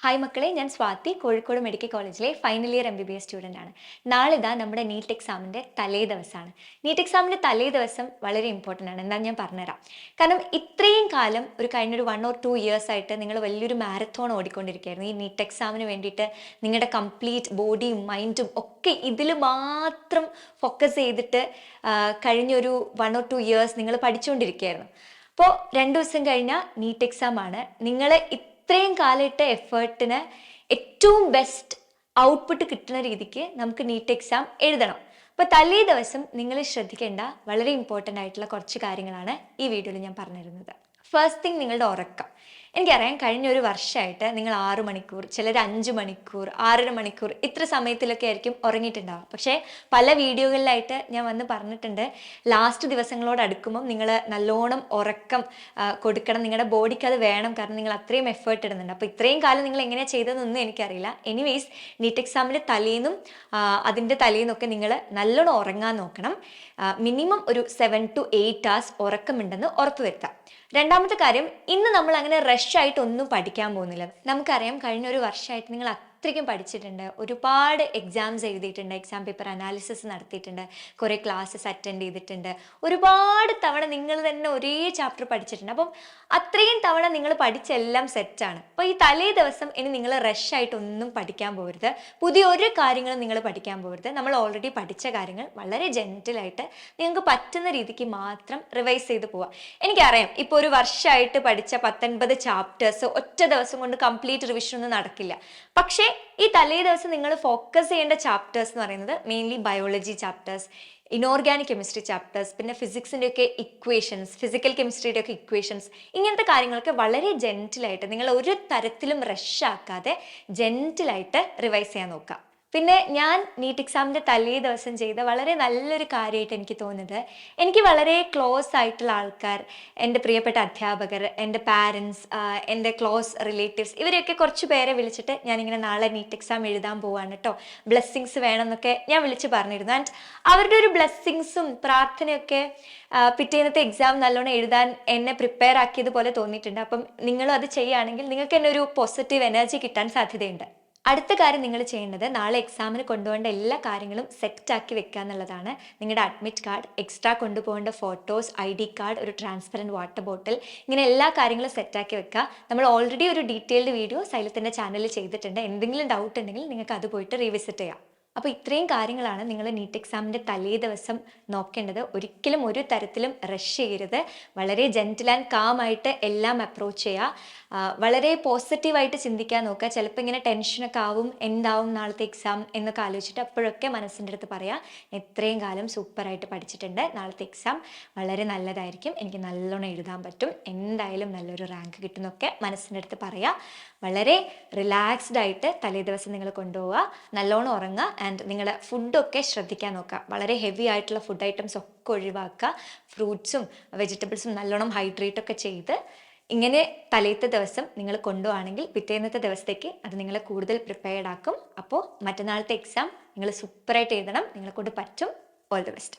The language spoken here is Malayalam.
ഹായ് മക്കളെ, ഞാൻ സ്വാതി, കോഴിക്കോട് മെഡിക്കൽ കോളേജിലെ ഫൈനൽ ഇയർ MBBS സ്റ്റുഡൻ്റ് ആണ്. നാളെ ഇതാ നമ്മുടെ നീറ്റ് എക്സാമിൻ്റെ തലേ ദിവസമാണ്. നീറ്റ് എക്സാമിൻ്റെ തലേ ദിവസം വളരെ ഇമ്പോർട്ടൻ്റ് ആണ്. എന്താ ഞാൻ പറഞ്ഞുതരാം. കാരണം ഇത്രയും കാലം കഴിഞ്ഞൊരു 1 or 2 years ആയിട്ട് നിങ്ങൾ വലിയൊരു മാരത്തോൺ ഓടിക്കൊണ്ടിരിക്കുകയായിരുന്നു. ഈ നീറ്റ് എക്സാമിന് വേണ്ടിയിട്ട് നിങ്ങളുടെ കംപ്ലീറ്റ് ബോഡിയും മൈൻഡും ഒക്കെ ഇതിൽ മാത്രം ഫോക്കസ് ചെയ്തിട്ട് കഴിഞ്ഞൊരു 1 or 2 years നിങ്ങൾ പഠിച്ചുകൊണ്ടിരിക്കുകയായിരുന്നു. അപ്പോൾ 2 ദിവസം കഴിഞ്ഞാൽ നീറ്റ് എക്സാം ആണ്. നിങ്ങൾ ഇത്രയും കാലത്തെ എഫേർട്ടിന് ഏറ്റവും ബെസ്റ്റ് ഔട്ട്പുട്ട് കിട്ടുന്ന രീതിക്ക് നമുക്ക് നീറ്റ് എക്സാം എഴുതണം. അപ്പോൾ തലേ ദിവസം നിങ്ങൾ ശ്രദ്ധിക്കേണ്ട വളരെ ഇമ്പോർട്ടൻ്റ് ആയിട്ടുള്ള കുറച്ച് കാര്യങ്ങളാണ് ഈ വീഡിയോയിൽ ഞാൻ പറഞ്ഞിരുന്നത്. ഫസ്റ്റ് തിങ്, നിങ്ങളുടെ ഉറക്കം. എനിക്കറിയാം, കഴിഞ്ഞ ഒരു വർഷമായിട്ട് നിങ്ങൾ 6 മണിക്കൂർ, ചിലർ 5 മണിക്കൂർ, 6.5 മണിക്കൂർ ഇത്ര സമയത്തിലൊക്കെ ആയിരിക്കും ഉറങ്ങിയിട്ടുണ്ടാവുക. പക്ഷേ പല വീഡിയോകളിലായിട്ട് ഞാൻ വന്ന് പറഞ്ഞിട്ടുണ്ട്, ലാസ്റ്റ് ദിവസങ്ങളോട് അടുക്കുമ്പം നിങ്ങൾ നല്ലോണം ഉറക്കം കൊടുക്കണം. നിങ്ങളുടെ ബോഡിക്ക് അത് വേണം, കാരണം നിങ്ങൾ അത്രയും എഫേർട്ട് ഇടുന്നുണ്ട്. അപ്പോൾ ഇത്രയും കാലം നിങ്ങൾ എങ്ങനെയാണ് ചെയ്തതെന്നൊന്നും എനിക്കറിയില്ല. എനിവേയ്സ്, നീറ്റ് എക്സാമിൻ്റെ തലേന്നും അതിൻ്റെ തലേന്നൊക്കെ നിങ്ങൾ നല്ലോണം ഉറങ്ങാൻ നോക്കണം. മിനിമം ഒരു 7 to 8 hours ഉറക്കമുണ്ടെന്ന് ഉറപ്പുവരുത്താം. രണ്ടാമത്തെ കാര്യം, ഇന്ന് നമ്മൾ അങ്ങനെ റഷായിട്ട് ഒന്നും പഠിക്കാൻ പോകുന്നില്ല. നമുക്കറിയാം, കഴിഞ്ഞ ഒരു വർഷമായിട്ട് നിങ്ങൾ അത്രയ്ക്കും പഠിച്ചിട്ടുണ്ട്, ഒരുപാട് എക്സാംസ് എഴുതിയിട്ടുണ്ട്, എക്സാം പേപ്പർ അനാലിസിസ് നടത്തിയിട്ടുണ്ട്, കുറേ ക്ലാസ്സസ് അറ്റൻഡ് ചെയ്തിട്ടുണ്ട്, ഒരുപാട് തവണ നിങ്ങൾ തന്നെ ഒരേ ചാപ്റ്റർ പഠിച്ചിട്ടുണ്ട്. അപ്പം അത്രയും തവണ നിങ്ങൾ പഠിച്ചെല്ലാം സെറ്റാണ്. അപ്പോൾ ഈ തലേ ദിവസം ഇനി നിങ്ങൾ റഷായിട്ടൊന്നും പഠിക്കാൻ പോകരുത്, പുതിയ ഒരു കാര്യങ്ങളും നിങ്ങൾ പഠിക്കാൻ പോകരുത്. നമ്മൾ ഓൾറെഡി പഠിച്ച കാര്യങ്ങൾ വളരെ ജെൻറ്റിലായിട്ട് നിങ്ങൾക്ക് പറ്റുന്ന രീതിക്ക് മാത്രം റിവൈസ് ചെയ്ത് പോവുക. എനിക്കറിയാം, ഇപ്പോൾ ഒരു വർഷമായിട്ട് പഠിച്ച 19 ചാപ്റ്റേഴ്സ് ഒറ്റ ദിവസം കൊണ്ട് കംപ്ലീറ്റ് റിവിഷൻ ഒന്നും നടക്കില്ല. പക്ഷേ ഈ തലേ ദിവസം നിങ്ങൾ ഫോക്കസ് ചെയ്യേണ്ട ചാപ്റ്റേഴ്സ് എന്ന് പറയുന്നത് mainly biology chapters, inorganic chemistry chapters, പിന്നെ ഫിസിക്സിൻ്റെ ഒക്കെ ഇക്വേഷൻസ്, ഫിസിക്കൽ കെമിസ്ട്രിയുടെ ഒക്കെ ഇക്വേഷൻസ്, ഇങ്ങനത്തെ കാര്യങ്ങളൊക്കെ വളരെ ജെൻറ്റിലായിട്ട്, നിങ്ങൾ ഒരു തരത്തിലും റഷാക്കാതെ ജെൻറ്റിലായിട്ട് റിവൈസ് ചെയ്യാൻ നോക്കുക. പിന്നെ ഞാൻ നീറ്റ് എക്സാമിൻ്റെ തലേ ദിവസം ചെയ്ത വളരെ നല്ലൊരു കാര്യമായിട്ട് എനിക്ക് തോന്നുന്നത്, എനിക്ക് വളരെ ക്ലോസ് ആയിട്ടുള്ള ആൾക്കാർ, എൻ്റെ പ്രിയപ്പെട്ട അധ്യാപകർ, എൻ്റെ പാരൻസ്, എൻ്റെ ക്ലോസ് റിലേറ്റീവ്സ്, ഇവരെയൊക്കെ കുറച്ച് പേരെ വിളിച്ചിട്ട് ഞാനിങ്ങനെ നാളെ നീറ്റ് എക്സാം എഴുതാൻ പോവാണ് കേട്ടോ, ബ്ലെസ്സിങ്സ് വേണമെന്നൊക്കെ ഞാൻ വിളിച്ച് പറഞ്ഞിരുന്നു. ആൻഡ് അവരുടെ ഒരു ബ്ലെസ്സിങ്സും പ്രാർത്ഥനയൊക്കെ പിറ്റേന്നത്തെ എക്സാം നല്ലോണം എഴുതാൻ എന്നെ പ്രിപ്പയർ ആക്കിയതുപോലെ തോന്നിയിട്ടുണ്ട്. അപ്പം നിങ്ങളും അത് ചെയ്യുകയാണെങ്കിൽ നിങ്ങൾക്ക് തന്നെ ഒരു പോസിറ്റീവ് എനർജി കിട്ടാൻ സാധ്യതയുണ്ട്. അടുത്ത കാര്യം നിങ്ങൾ ചെയ്യേണ്ടത്, നാളെ എക്സാമിന് കൊണ്ടുപോകേണ്ട എല്ലാ കാര്യങ്ങളും സെറ്റാക്കി വെക്കുക എന്നുള്ളതാണ്. നിങ്ങളുടെ അഡ്മിറ്റ് കാർഡ്, എക്സ്ട്രാ കൊണ്ടുപോകേണ്ട ഫോട്ടോസ്, ID കാർഡ്, ഒരു ട്രാൻസ്പെറൻറ്റ് വാട്ടർ ബോട്ടിൽ, ഇങ്ങനെ എല്ലാ കാര്യങ്ങളും സെറ്റാക്കി വെക്കുക. നമ്മൾ ഓൾറെഡി ഒരു ഡീറ്റെയിൽഡ് വീഡിയോ സൈലത്തിൻ്റെ ചാനലിൽ ചെയ്തിട്ടുണ്ട്. എന്തെങ്കിലും ഡൗട്ട് ഉണ്ടെങ്കിൽ നിങ്ങൾക്ക് അത് പോയിട്ട് റീവിസിറ്റ് ചെയ്യാം. അപ്പോൾ ഇത്രയും കാര്യങ്ങളാണ് നിങ്ങൾ നീറ്റ് എക്സാമിൻ്റെ തലേ ദിവസം നോക്കേണ്ടത്. ഒരിക്കലും ഒരു തരത്തിലും റഷ് ചെയ്യരുത്. വളരെ ജെൻറ്റിൽ ആൻഡ് കാമായിട്ട് എല്ലാം അപ്രോച്ച് ചെയ്യുക. വളരെ പോസിറ്റീവായിട്ട് ചിന്തിക്കാൻ നോക്കുക. ചിലപ്പോൾ ഇങ്ങനെ ടെൻഷനൊക്കെ ആവും, എന്താവും നാളത്തെ എക്സാം എന്നൊക്കെ ആലോചിച്ചിട്ട് അപ്പോഴൊക്കെ മനസ്സിൻ്റെ അടുത്ത് പറയാം, ഇത്രയും കാലം സൂപ്പറായിട്ട് പഠിച്ചിട്ടുണ്ട്, നാളത്തെ എക്സാം വളരെ നല്ലതായിരിക്കും, എനിക്ക് നല്ലോണം എഴുതാൻ പറ്റും, എന്തായാലും നല്ലൊരു റാങ്ക് കിട്ടുന്നൊക്കെ മനസ്സിൻ്റെ അടുത്ത് പറയാം. വളരെ റിലാക്സ്ഡ് ആയിട്ട് തലേ ദിവസം നിങ്ങൾ കൊണ്ടുപോവുക, നല്ലോണം ഉറങ്ങുക. ആൻഡ് നിങ്ങളുടെ ഫുഡൊക്കെ ശ്രദ്ധിക്കാൻ നോക്കുക. വളരെ ഹെവി ആയിട്ടുള്ള ഫുഡ് ഐറ്റംസ് ഒക്കെ ഒഴിവാക്കുക. ഫ്രൂട്ട്സും വെജിറ്റബിൾസും നല്ലോണം ഹൈഡ്രേറ്റ് ഒക്കെ ചെയ്ത് ഇങ്ങനെ തലേത്തെ ദിവസം നിങ്ങൾ കൊണ്ടുപോവാണെങ്കിൽ പിറ്റേന്നത്തെ ദിവസത്തേക്ക് അത് നിങ്ങളെ കൂടുതൽ പ്രിപ്പയർഡ് ആക്കും. അപ്പോൾ മറ്റന്നാളത്തെ എക്സാം നിങ്ങൾ സൂപ്പറായിട്ട് എഴുതണം. നിങ്ങളെ കൊണ്ട് പറ്റും. All the best.